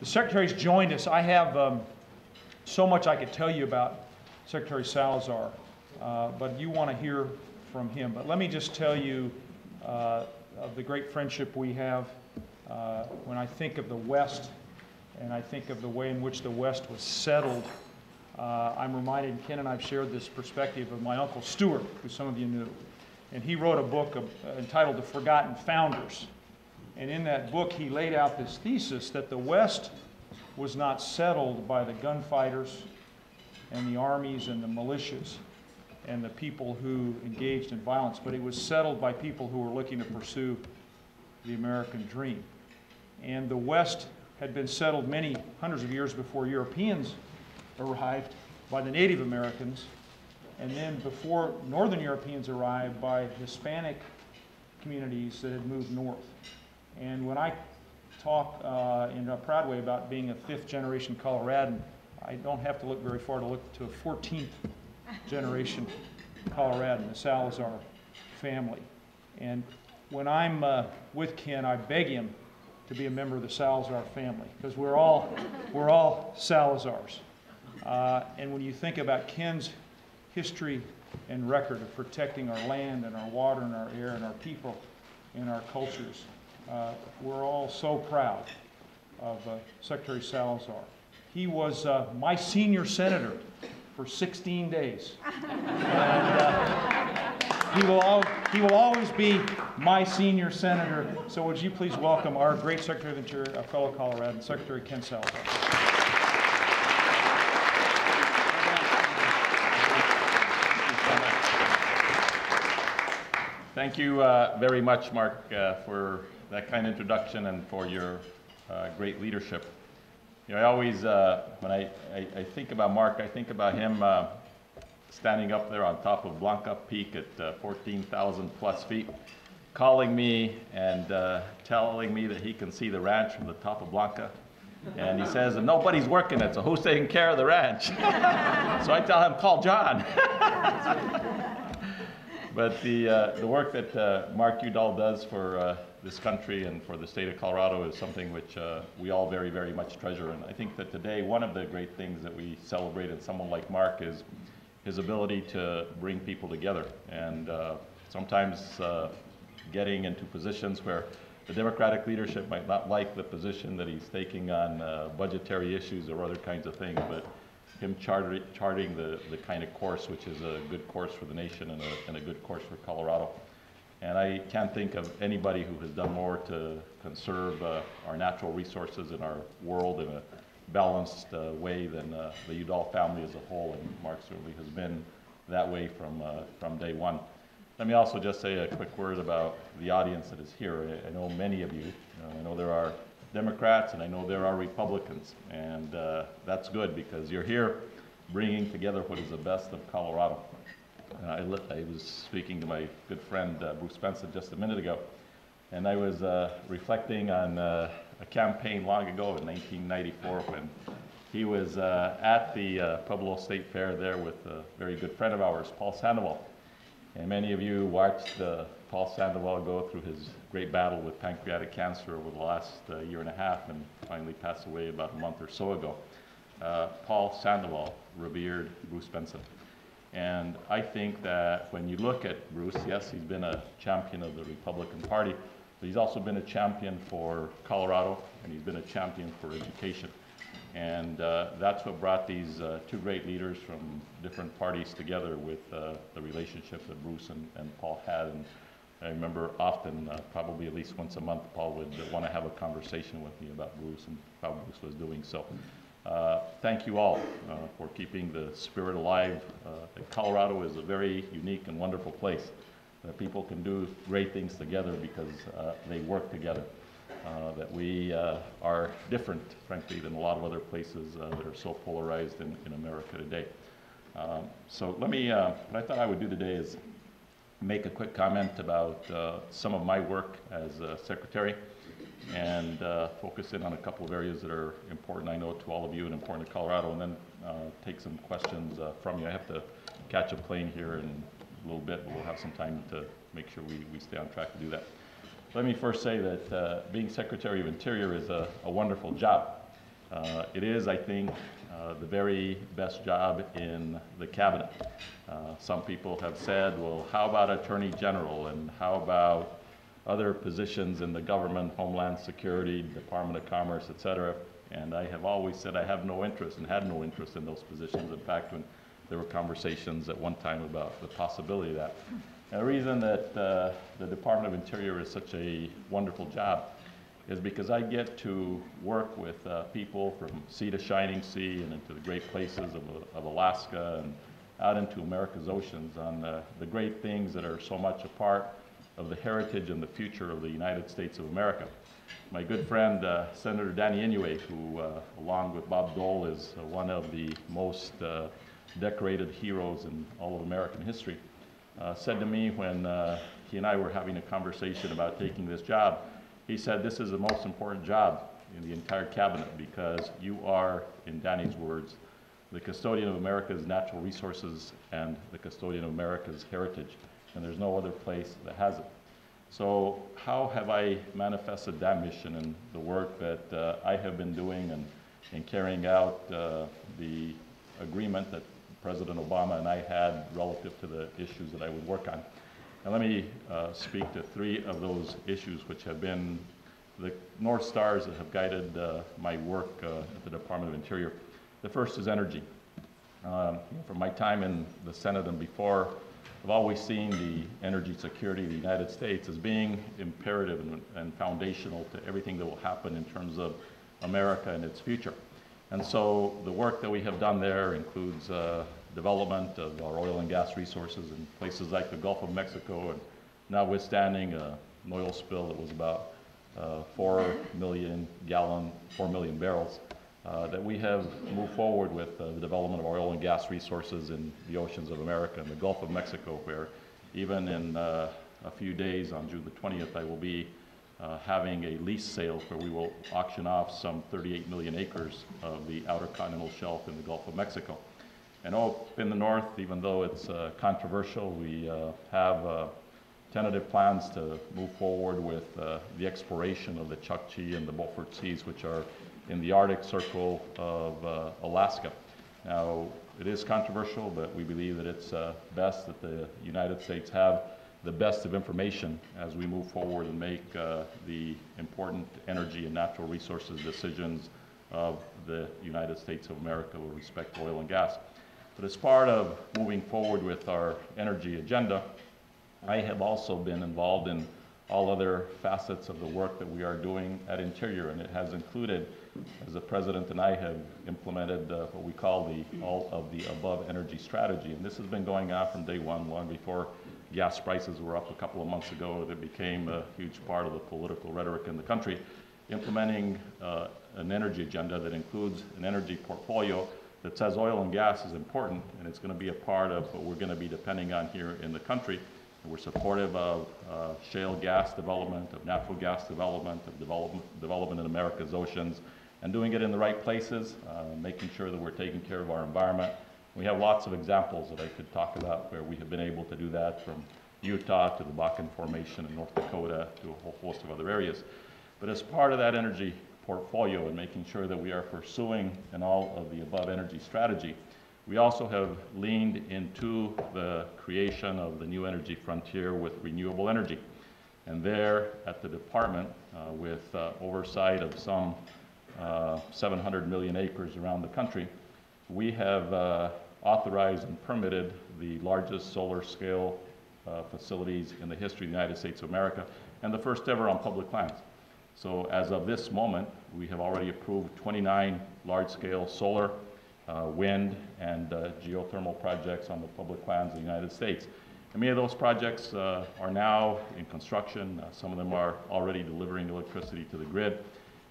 The Secretary's joined us. I have so much I could tell you about Secretary Salazar, but you want to hear from him. But let me just tell you of the great friendship we have. When I think of the West, and I think of the way in which the West was settled, I'm reminded, Ken and I have shared this perspective of my Uncle Stuart, who some of you knew. And he wrote a book entitled The Forgotten Founders. And in that book, he laid out this thesis that the West was not settled by the gunfighters and the armies and the militias and the people who engaged in violence, but it was settled by people who were looking to pursue the American dream. And the West had been settled many hundreds of years before Europeans arrived by the Native Americans, and then before Northern Europeans arrived by Hispanic communities that had moved north. And when I talk in a proud way about being a fifth-generation Coloradan, I don't have to look very far to look to a 14th generation Coloradan, the Salazar family. And when I'm with Ken, I beg him to be a member of the Salazar family, because we're all Salazars. And when you think about Ken's history and record of protecting our land and our water and our air and our people and our cultures, we're all so proud of Secretary Salazar. He was my senior senator for 16 days. And he will always be my senior senator. So would you please welcome our great Secretary of the Interior, our fellow Coloradan, Secretary Ken Salazar. Thank you very much, Mark, for that kind introduction and for your great leadership. You know, I always, when I think about Mark, I think about him standing up there on top of Blanca Peak at 14,000 plus feet, calling me and telling me that he can see the ranch from the top of Blanca. And he says, nobody's working it, so who's taking care of the ranch? So I tell him, call John. But the work that Mark Udall does for this country and for the state of Colorado is something which we all very, very much treasure. And I think that today, one of the great things that we celebrate in someone like Mark is his ability to bring people together. And sometimes getting into positions where the Democratic leadership might not like the position that he's taking on budgetary issues or other kinds of things, but him charting the kind of course which is a good course for the nation and a good course for Colorado. And I can't think of anybody who has done more to conserve our natural resources in our world in a balanced way than the Udall family as a whole, and Mark certainly has been that way from day one. Let me also just say a quick word about the audience that is here. I know many of you. I know there are Democrats and I know there are Republicans, and that's good because you're here bringing together what is the best of Colorado. I was speaking to my good friend Bruce Spencer just a minute ago, and I was reflecting on a campaign long ago in 1994 when he was at the Pueblo State Fair there with a very good friend of ours, Paul Sandoval. And many of you watched Paul Sandoval go through his great battle with pancreatic cancer over the last year and a half and finally passed away about a month or so ago. Paul Sandoval revered Bruce Benson. And I think that when you look at Bruce, yes, he's been a champion of the Republican Party, but he's also been a champion for Colorado, and he's been a champion for education. And that's what brought these two great leaders from different parties together with the relationship that Bruce and Paul had. And I remember often, probably at least once a month, Paul would want to have a conversation with me about Bruce and how Bruce was doing. So thank you all for keeping the spirit alive. Colorado is a very unique and wonderful place. People can do great things together because they work together. That we are different, frankly, than a lot of other places that are so polarized in America today. So let me, what I thought I would do today is make a quick comment about some of my work as secretary and focus in on a couple of areas that are important, I know, to all of you and important to Colorado, and then take some questions from you. I have to catch a plane here in a little bit, but we'll have some time to make sure we stay on track to do that. Let me first say that being Secretary of Interior is a wonderful job. It is, I think, the very best job in the cabinet. Some people have said, well, how about Attorney General, and how about other positions in the government, Homeland Security, Department of Commerce, et cetera. And I have always said I have no interest and had no interest in those positions. In fact, when there were conversations at one time about the possibility of that. And the reason that the Department of Interior is such a wonderful job is because I get to work with people from sea to shining sea and into the great places of Alaska and out into America's oceans on the great things that are so much a part of the heritage and the future of the United States of America. My good friend, Senator Danny Inouye, who along with Bob Dole is one of the most decorated heroes in all of American history, said to me when he and I were having a conversation about taking this job, he said, this is the most important job in the entire cabinet because you are, in Danny's words, the custodian of America's natural resources and the custodian of America's heritage, and there's no other place that has it. So how have I manifested that mission and the work that I have been doing and carrying out the agreement that President Obama and I had relative to the issues that I would work on? And let me speak to three of those issues which have been the North Stars that have guided my work at the Department of Interior. The first is energy. From my time in the Senate and before, I've always seen the energy security of the United States as being imperative and foundational to everything that will happen in terms of America and its future. And so the work that we have done there includes development of our oil and gas resources in places like the Gulf of Mexico, and notwithstanding an oil spill that was about 4 million barrels, that we have moved forward with the development of oil and gas resources in the oceans of America and the Gulf of Mexico, where even in a few days, on June the 20th, I will be having a lease sale where we will auction off some 38 million acres of the outer continental shelf in the Gulf of Mexico. And up in the north, even though it's controversial, we have tentative plans to move forward with the exploration of the Chukchi and the Beaufort Seas, which are in the Arctic Circle of Alaska. Now, it is controversial, but we believe that it's best that the United States have the best of information as we move forward and make the important energy and natural resources decisions of the United States of America with respect to oil and gas. But as part of moving forward with our energy agenda, I have also been involved in all other facets of the work that we are doing at Interior, and it has included, as the President and I have implemented what we call the all of the above energy strategy. And this has been going on from day one, long before gas prices were up a couple of months ago. It became a huge part of the political rhetoric in the country, implementing an energy agenda that includes an energy portfolio that says oil and gas is important, and it's going to be a part of what we're going to be depending on here in the country. We're supportive of shale gas development, of natural gas development, of development in America's oceans, and doing it in the right places, making sure that we're taking care of our environment. We have lots of examples that I could talk about where we have been able to do that, from Utah to the Bakken Formation in North Dakota to a whole host of other areas. But as part of that energy portfolio and making sure that we are pursuing an all of the above energy strategy, we also have leaned into the creation of the new energy frontier with renewable energy. And there at the department, with oversight of some 700 million acres around the country, we have authorized and permitted the largest solar scale facilities in the history of the United States of America, and the first ever on public lands. So as of this moment, we have already approved 29 large-scale solar, wind, and geothermal projects on the public lands of the United States. And many of those projects are now in construction. Some of them are already delivering electricity to the grid.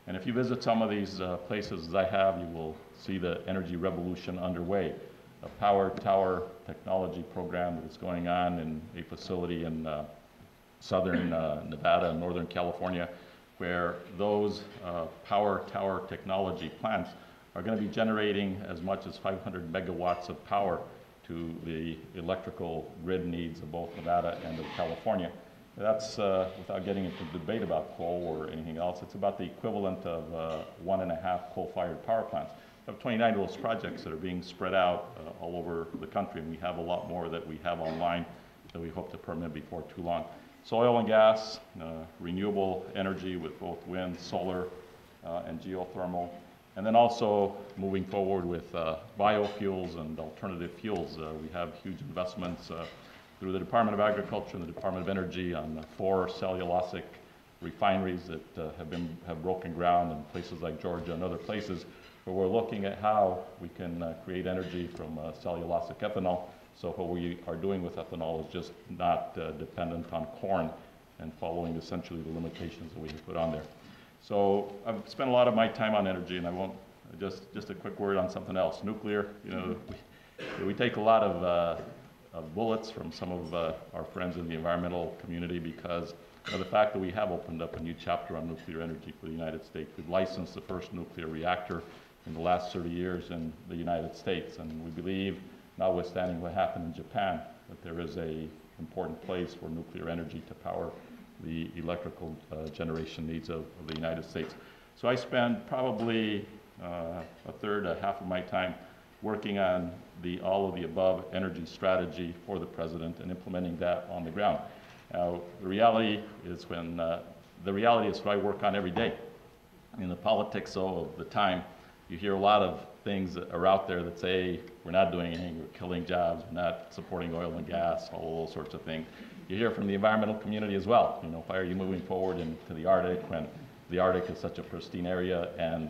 And if you visit some of these places as I have, you will see the energy revolution underway. A power tower technology program that is going on in a facility in southern Nevada and northern California, where those power tower technology plants are going to be generating as much as 500 megawatts of power to the electrical grid needs of both Nevada and of California. That's, without getting into debate about coal or anything else, it's about the equivalent of 1.5 coal-fired power plants. We have 29 of those projects that are being spread out all over the country, and we have a lot more that we have online that we hope to permit before too long. So oil and gas, renewable energy with both wind, solar, and geothermal, and then also moving forward with biofuels and alternative fuels. We have huge investments through the Department of Agriculture and the Department of Energy on 4 cellulosic refineries that have broken ground in places like Georgia and other places, where we're looking at how we can create energy from cellulosic ethanol. So what we are doing with ethanol is just not dependent on corn and following essentially the limitations that we have put on there. So I've spent a lot of my time on energy, and I won't, just a quick word on something else. Nuclear, you know, we take a lot of bullets from some of our friends in the environmental community because of the fact that we have opened up a new chapter on nuclear energy for the United States. We've licensed the first nuclear reactor in the last 30 years in the United States, and we believe, notwithstanding what happened in Japan, that there is an important place for nuclear energy to power the electrical generation needs of the United States. So I spend probably a third, half of my time working on the all of the above energy strategy for the president and implementing that on the ground. Now, the reality is what I work on every day. In the politics, though, of the time, you hear a lot of things that are out there that say, we're not doing anything, we're killing jobs, we're not supporting oil and gas, all those sorts of things. You hear from the environmental community as well. You know, why are you moving forward into the Arctic when the Arctic is such a pristine area and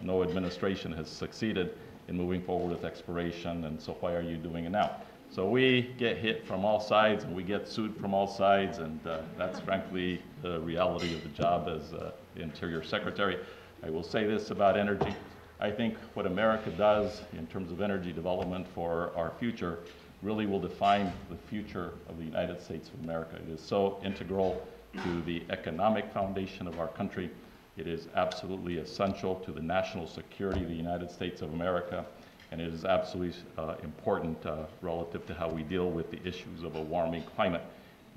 no administration has succeeded in moving forward with exploration, and so why are you doing it now? So we get hit from all sides and we get sued from all sides, and that's frankly the reality of the job as Interior Secretary. I will say this about energy. I think what America does in terms of energy development for our future really will define the future of the United States of America. It is so integral to the economic foundation of our country. It is absolutely essential to the national security of the United States of America, and it is absolutely important relative to how we deal with the issues of a warming climate.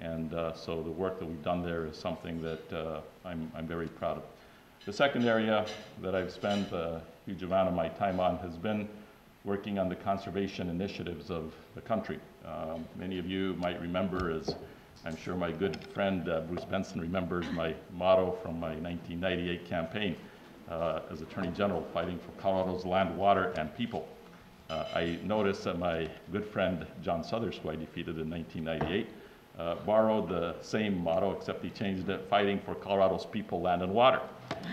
And so the work that we've done there is something that I'm very proud of. The second area that I've spent a huge amount of my time on has been working on the conservation initiatives of the country. Many of you might remember, as I'm sure my good friend Bruce Benson remembers, my motto from my 1998 campaign as Attorney General, fighting for Colorado's land, water, and people. I noticed that my good friend John Suthers, who I defeated in 1998, borrowed the same motto, except he changed it, fighting for Colorado's people, land, and water.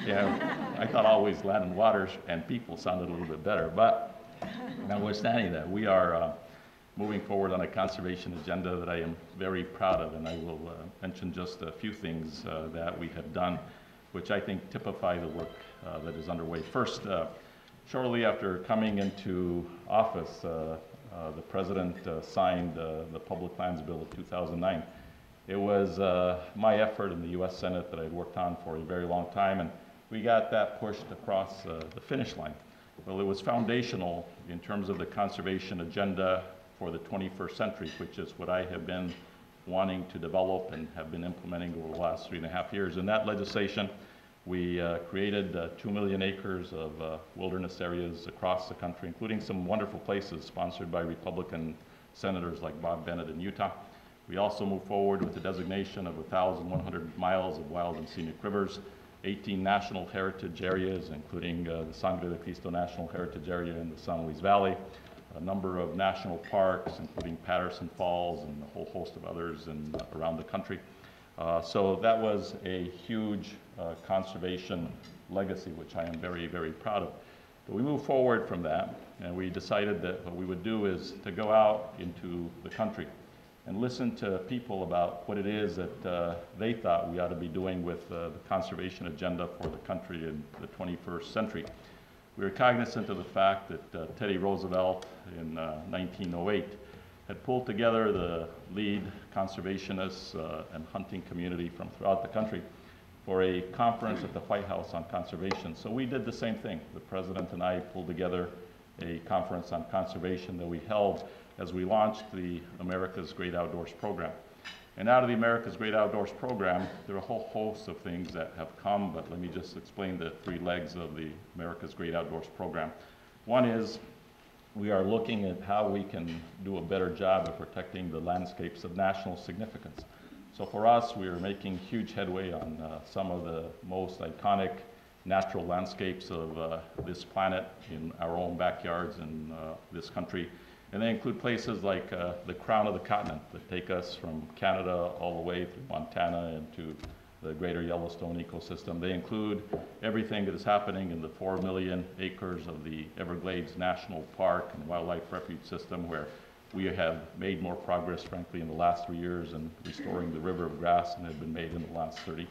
Yeah, I thought always land and water and people sounded a little bit better, but notwithstanding that, we are moving forward on a conservation agenda that I am very proud of, and I will mention just a few things that we have done, which I think typify the work that is underway. First, shortly after coming into office, the President signed the Public Lands Bill of 2009. It was my effort in the U.S. Senate that I'd worked on for a very long time, and we got that pushed across the finish line. Well, it was foundational in terms of the conservation agenda for the 21st century, which is what I have been wanting to develop and have been implementing over the last 3.5 years. In that legislation, we created 2 million acres of wilderness areas across the country, including some wonderful places sponsored by Republican senators like Bob Bennett in Utah. We also moved forward with the designation of 1,100 miles of wild and scenic rivers, 18 national heritage areas, including the Sangre de Cristo National Heritage Area in the San Luis Valley, a number of national parks, including Patterson Falls and a whole host of others around the country. So that was a huge conservation legacy, which I am very, very proud of. But we moved forward from that, and we decided that what we would do is to go out into the country and listen to people about what it is that they thought we ought to be doing with the conservation agenda for the country in the 21st century. We were cognizant of the fact that Teddy Roosevelt in 1908 had pulled together the lead conservationists and hunting community from throughout the country for a conference at the White House on conservation. So we did the same thing. The President and I pulled together a conference on conservation that we held as we launched the America's Great Outdoors program. And out of the America's Great Outdoors program, there are a whole host of things that have come, but let me just explain the three legs of the America's Great Outdoors program. One is we are looking at how we can do a better job of protecting the landscapes of national significance. So for us, we are making huge headway on some of the most iconic natural landscapes of this planet in our own backyards in this country. And they include places like the crown of the continent that take us from Canada all the way through Montana into the greater Yellowstone ecosystem. They include everything that is happening in the 4 million acres of the Everglades National Park and Wildlife Refuge System, where we have made more progress, frankly, in the last 3 years in restoring the river of grass than had been made in the last 30.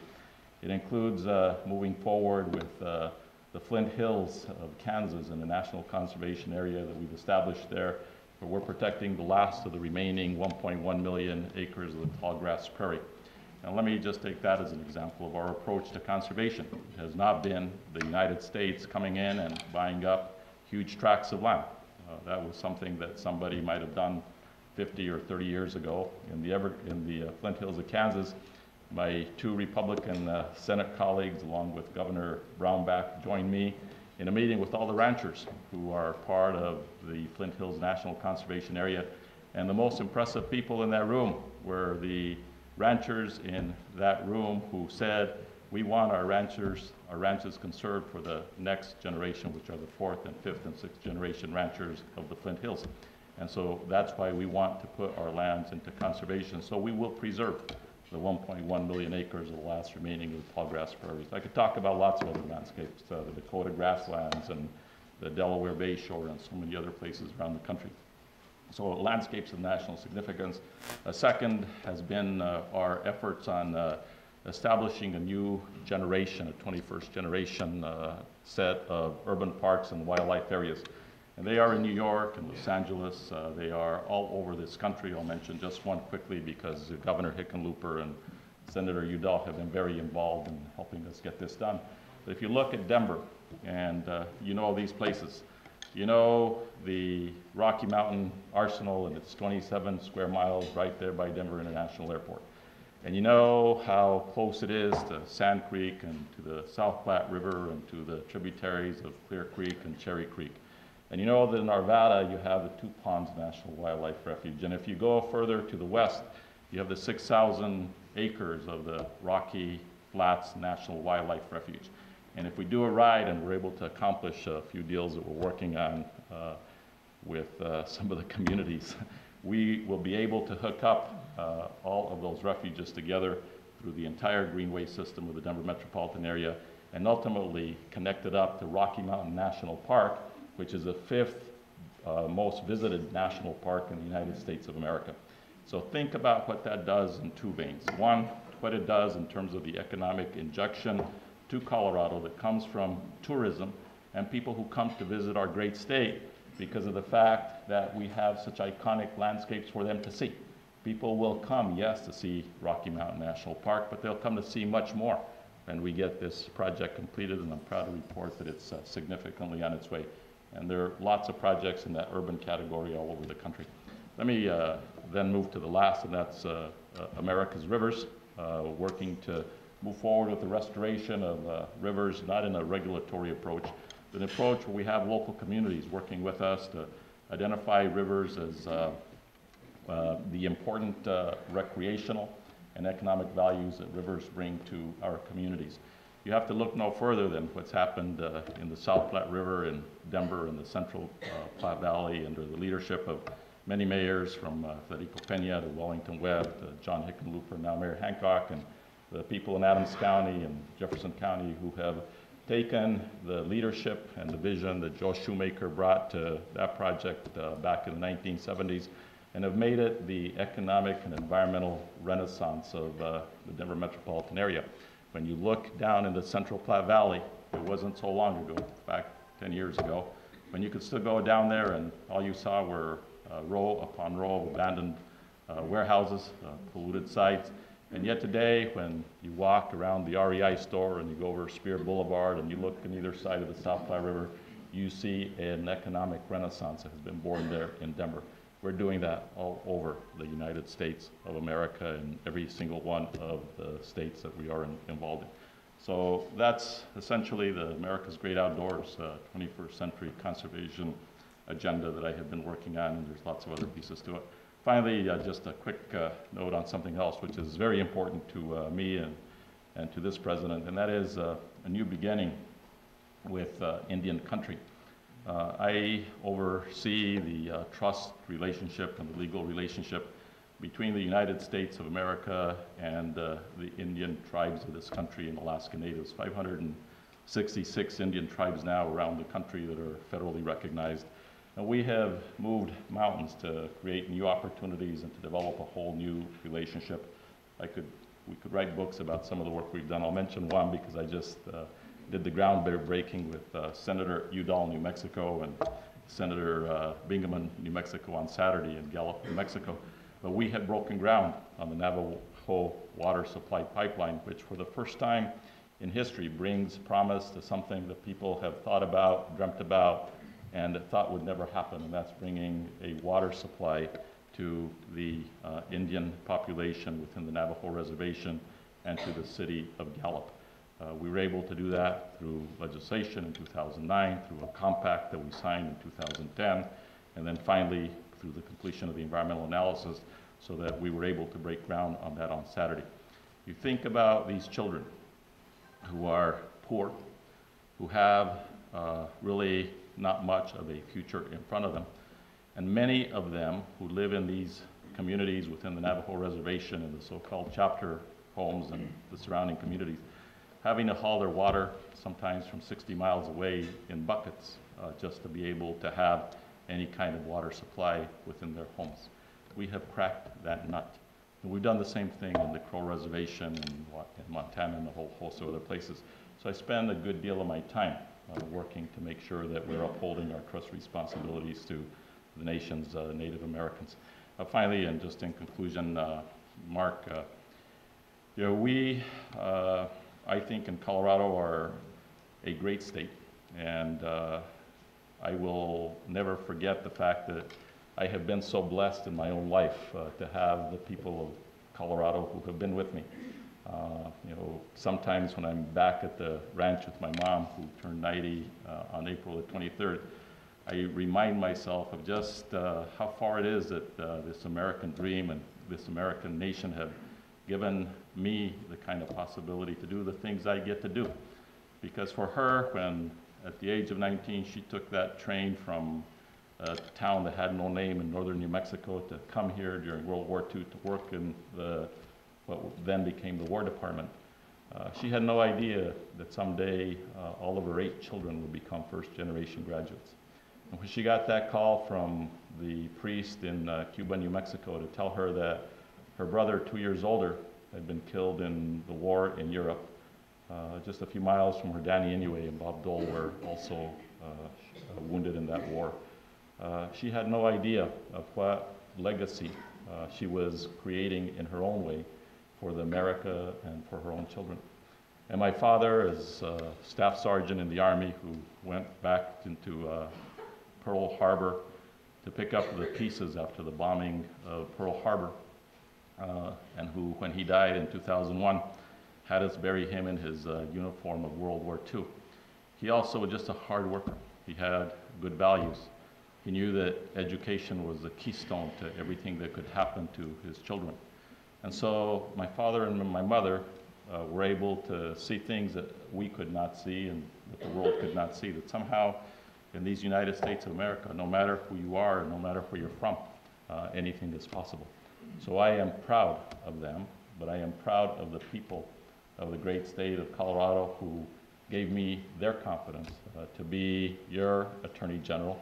It includes moving forward with the Flint Hills of Kansas and the National Conservation Area that we've established there, where we're protecting the last of the remaining 1.1 million acres of the tallgrass prairie. Now let me just take that as an example of our approach to conservation. It has not been the United States coming in and buying up huge tracts of land. That was something that somebody might have done 50 or 30 years ago. In the Flint Hills of Kansas, my two Republican Senate colleagues, along with Governor Brownback, joined me in a meeting with all the ranchers who are part of the Flint Hills National Conservation Area. And the most impressive people in that room were the ranchers in that room who said, we want our ranches conserved for the next generation, which are the 4th and 5th and 6th generation ranchers of the Flint Hills. And so that's why we want to put our lands into conservation. So we will preserve the 1.1 million acres of the last remaining of the tallgrass prairies. I could talk about lots of other landscapes, the Dakota grasslands and the Delaware Bay Shore and so many other places around the country. So landscapes of national significance. A second has been our efforts on establishing a new generation, a 21st generation set of urban parks and wildlife areas. And they are in New York and Los Angeles. They are all over this country. I'll mention just one quickly because Governor Hickenlooper and Senator Udall have been very involved in helping us get this done. But if you look at Denver, and you know these places, you know the Rocky Mountain Arsenal and its 27 square miles right there by Denver International Airport. And you know how close it is to Sand Creek and to the South Platte River and to the tributaries of Clear Creek and Cherry Creek. And you know that in Arvada you have the Two Ponds National Wildlife Refuge. And if you go further to the west, you have the 6,000 acres of the Rocky Flats National Wildlife Refuge. And if we do a ride and we're able to accomplish a few deals that we're working on with some of the communities, we will be able to hook up all of those refuges together through the entire greenway system of the Denver metropolitan area and ultimately connect it up to Rocky Mountain National Park, which is the 5th most visited national park in the United States of America. So think about what that does in two veins. One, what it does in terms of the economic injection to Colorado that comes from tourism and people who come to visit our great state because of the fact that we have such iconic landscapes for them to see. People will come, yes, to see Rocky Mountain National Park, but they'll come to see much more when we get this project completed, and I'm proud to report that it's significantly on its way. And there are lots of projects in that urban category all over the country. Let me then move to the last, and that's America's Rivers, working to move forward with the restoration of rivers, not in a regulatory approach, but an approach where we have local communities working with us to identify rivers as the important recreational and economic values that rivers bring to our communities. You have to look no further than what's happened in the South Platte River in Denver and the Central Platte Valley under the leadership of many mayors from Federico Pena to Wellington Webb to John Hickenlooper, now Mayor Hancock, and the people in Adams County and Jefferson County who have taken the leadership and the vision that Joe Shoemaker brought to that project back in the 1970s and have made it the economic and environmental renaissance of the Denver metropolitan area. When you look down in the Central Platte Valley, it wasn't so long ago, back 10 years ago, when you could still go down there and all you saw were row upon row of abandoned warehouses, polluted sites. And yet today, when you walk around the REI store and you go over Spear Boulevard and you look on either side of the South Platte River, you see an economic renaissance that has been born there in Denver. We're doing that all over the United States of America and every single one of the states that we are involved in. So that's essentially the America's Great Outdoors 21st Century Conservation agenda that I have been working on, and there's lots of other pieces to it. Finally, just a quick note on something else which is very important to me and to this president, and that is a new beginning with Indian country. I oversee the trust relationship and the legal relationship between the United States of America and the Indian tribes of this country and Alaska Natives. 566 Indian tribes now around the country that are federally recognized. And we have moved mountains to create new opportunities and to develop a whole new relationship. We could write books about some of the work we've done. I'll mention one because I just did the groundbreaking with Senator Udall, New Mexico, and Senator Bingaman, New Mexico on Saturday in Gallup, New Mexico. But we had broken ground on the Navajo water supply pipeline, which for the first time in history brings promise to something that people have thought about, dreamt about, and thought would never happen, and that's bringing a water supply to the Indian population within the Navajo reservation and to the city of Gallup. We were able to do that through legislation in 2009, through a compact that we signed in 2010, and then finally through the completion of the environmental analysis so that we were able to break ground on that on Saturday. You think about these children who are poor, who have really not much of a future in front of them, and many of them who live in these communities within the Navajo reservation and the so-called chapter homes and the surrounding communities, having to haul their water sometimes from 60 miles away in buckets just to be able to have any kind of water supply within their homes. We have cracked that nut. And we've done the same thing in the Crow Reservation and in Montana and a whole host of other places. So I spend a good deal of my time working to make sure that we're upholding our trust responsibilities to the nation's Native Americans. Finally, and just in conclusion, Mark, we, I think in Colorado are a great state, and I will never forget the fact that I have been so blessed in my own life to have the people of Colorado who have been with me. Sometimes when I'm back at the ranch with my mom, who turned 90 on April the 23rd, I remind myself of just how far it is that this American dream and this American nation have given me the kind of possibility to do the things I get to do. Because for her, when at the age of 19, she took that train from a town that had no name in northern New Mexico to come here during World War II to work in what then became the War Department. She had no idea that someday all of her 8 children would become first-generation graduates. And when she got that call from the priest in Cuba, New Mexico, to tell her that her brother, 2 years older, had been killed in the war in Europe, just a few miles from her Danny Inouye and Bob Dole were also wounded in that war. She had no idea of what legacy she was creating in her own way for the America and for her own children. And my father, as a staff sergeant in the Army who went back into Pearl Harbor to pick up the pieces after the bombing of Pearl Harbor, and who, when he died in 2001, had us bury him in his uniform of World War II. He also was just a hard worker. He had good values. He knew that education was the keystone to everything that could happen to his children. And so my father and my mother were able to see things that we could not see and that the world could not see, that somehow in these United States of America, no matter who you are, no matter where you're from, anything is possible. So I am proud of them, but I am proud of the people of the great state of Colorado who gave me their confidence to be your Attorney General,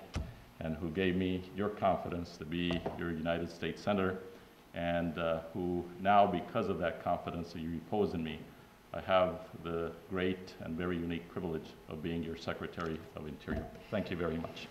and who gave me your confidence to be your United States Senator, and who now, because of that confidence that you repose in me, I have the great and very unique privilege of being your Secretary of Interior. Thank you very much.